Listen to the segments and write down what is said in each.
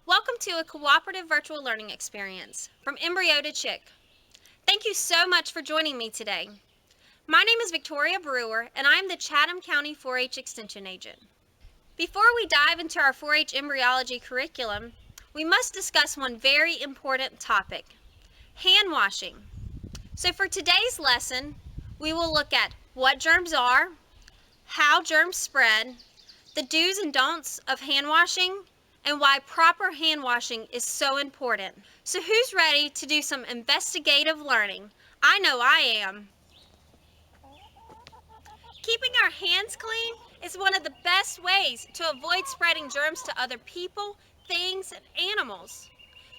Welcome to a cooperative virtual learning experience from embryo to chick. Thank you so much for joining me today. My name is Victoria Brewer and I am the Chatham County 4-H Extension Agent. Before we dive into our 4-H embryology curriculum, we must discuss one very important topic, hand washing. So for today's lesson, we will look at what germs are, how germs spread, the do's and don'ts of hand washing, and why proper hand washing is so important. So who's ready to do some investigative learning? I know I am. Keeping our hands clean is one of the best ways to avoid spreading germs to other people, things, and animals.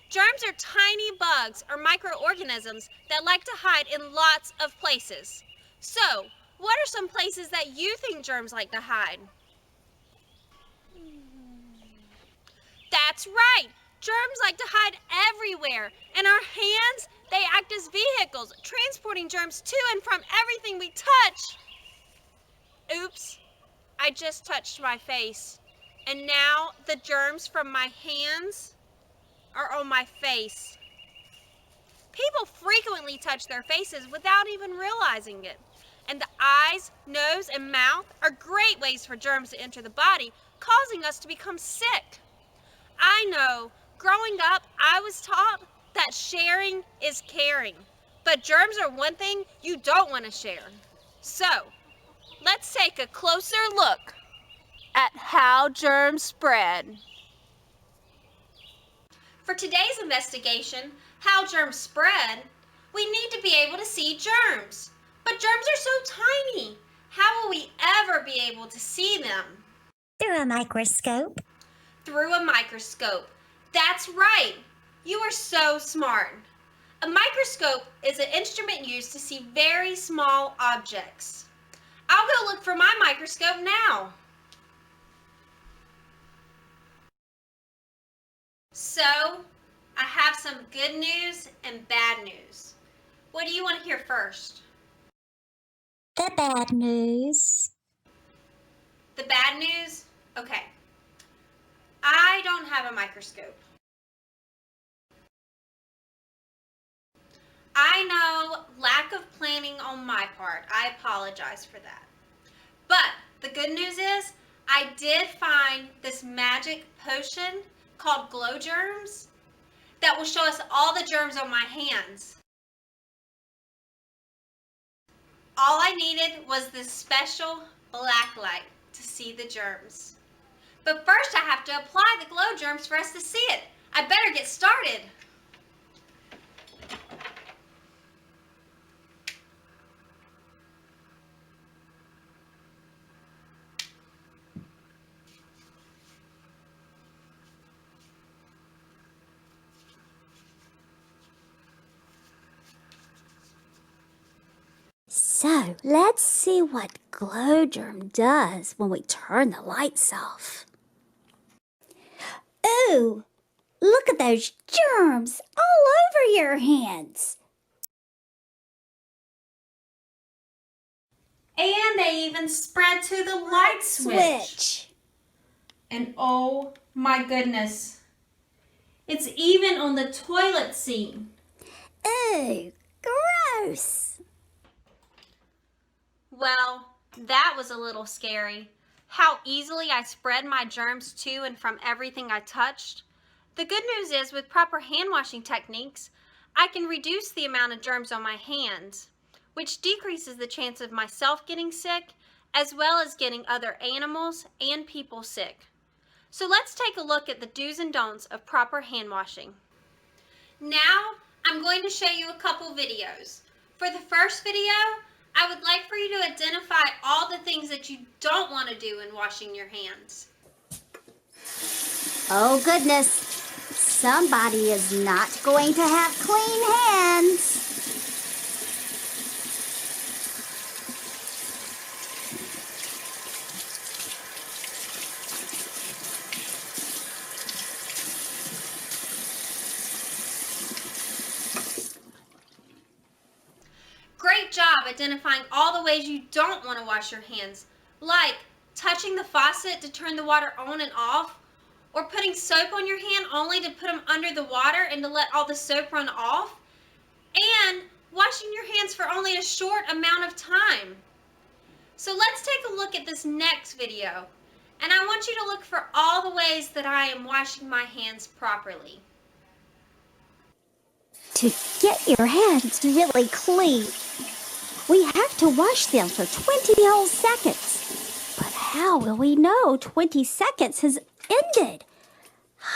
Germs are tiny bugs or microorganisms that like to hide in lots of places. So, what are some places that you think germs like to hide? That's right! Germs like to hide everywhere. And our hands, they act as vehicles, transporting germs to and from everything we touch. Oops, I just touched my face. And now the germs from my hands are on my face. People frequently touch their faces without even realizing it. And the eyes, nose, and mouth are great ways for germs to enter the body, causing us to become sick. I know, growing up, I was taught that sharing is caring. But germs are one thing you don't want to share. So, let's take a closer look at how germs spread. For today's investigation, how germs spread, we need to be able to see germs. But germs are so tiny. How will we ever be able to see them? Through a microscope. Through a microscope. That's right. You are so smart. A microscope is an instrument used to see very small objects. I'll go look for my microscope now. So, I have some good news and bad news. What do you want to hear first? The bad news. The bad news? Okay. I don't have a microscope. I know, lack of planning on my part. I apologize for that. But the good news is I did find this magic potion called Glow Germs that will show us all the germs on my hands. All I needed was this special black light to see the germs. But first I have to apply the Glow Germs for us to see it. I better get started. So, let's see what glow germ does when we turn the lights off. Ooh, look at those germs all over your hands. And they even spread to the light switch. And oh my goodness, it's even on the toilet seat. Ooh, gross. Well, that was a little scary. How easily I spread my germs to and from everything I touched. The good news is with proper hand washing techniques, I can reduce the amount of germs on my hands, which decreases the chance of myself getting sick, as well as getting other animals and people sick. So let's take a look at the do's and don'ts of proper hand washing. Now, I'm going to show you a couple videos. For the first video, I would like for you to identify all the things that you don't want to do in washing your hands. Oh goodness, somebody is not going to have clean hands. Great job identifying all the ways you don't want to wash your hands, like touching the faucet to turn the water on and off, or putting soap on your hand only to put them under the water and to let all the soap run off, and washing your hands for only a short amount of time. So let's take a look at this next video, and I want you to look for all the ways that I am washing my hands properly. To get your hands really clean, we have to wash them for 20 whole seconds. But how will we know 20 seconds has ended?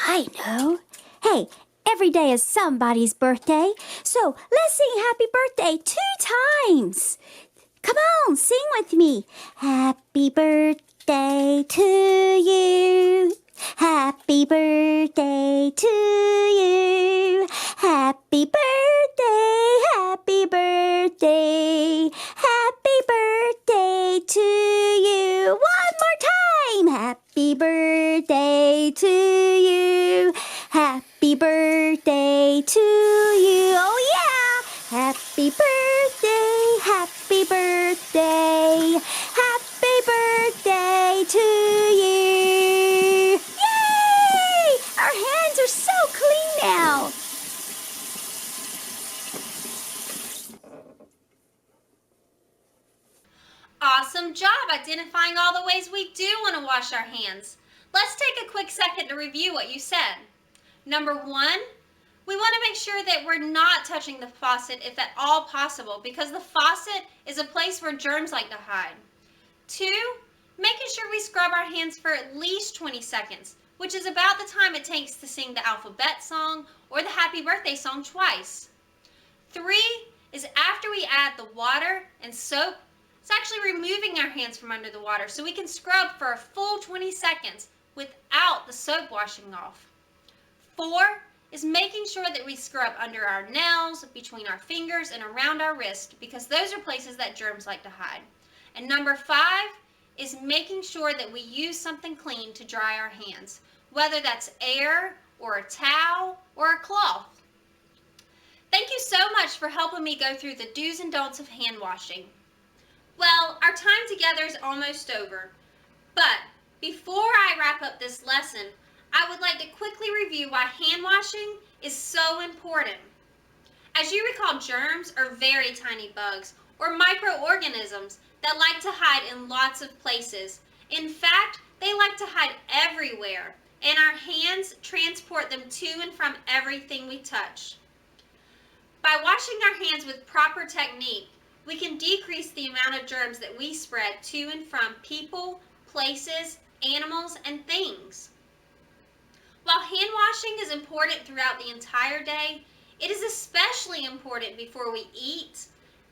I know. Hey, every day is somebody's birthday, so let's sing happy birthday 2 times. Come on, sing with me. Happy birthday to you. Happy birthday to you. Happy birthday, happy birthday. Happy birthday to you. One more time. Happy birthday to you. Happy birthday to you. Oh yeah. Happy birthday, happy birthday. Happy birthday to you. Yay! Our hands are so clean now. Awesome job identifying all the ways we do want to wash our hands. Let's take a quick second to review what you said. Number 1, we want to make sure that we're not touching the faucet if at all possible, because the faucet is a place where germs like to hide. 2, making sure we scrub our hands for at least 20 seconds, which is about the time it takes to sing the alphabet song or the happy birthday song twice. 3 is after we add the water and soap, it's actually removing our hands from under the water so we can scrub for a full 20 seconds without the soap washing off. 4 is making sure that we scrub under our nails, between our fingers, and around our wrist, because those are places that germs like to hide. And number 5 is making sure that we use something clean to dry our hands, whether that's air or a towel or a cloth. Thank you so much for helping me go through the do's and don'ts of hand washing. Well, our time together is almost over, but before I wrap up this lesson, I would like to quickly review why hand washing is so important. As you recall, germs are very tiny bugs or microorganisms that like to hide in lots of places. In fact, they like to hide everywhere, and our hands transport them to and from everything we touch. By washing our hands with proper technique, we can decrease the amount of germs that we spread to and from people, places, animals, and things. While hand washing is important throughout the entire day, it is especially important before we eat,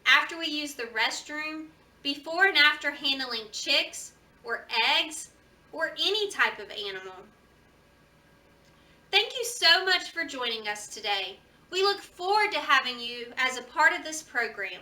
after we use the restroom, before and after handling chicks or eggs or any type of animal. Thank you so much for joining us today. We look forward to having you as a part of this program.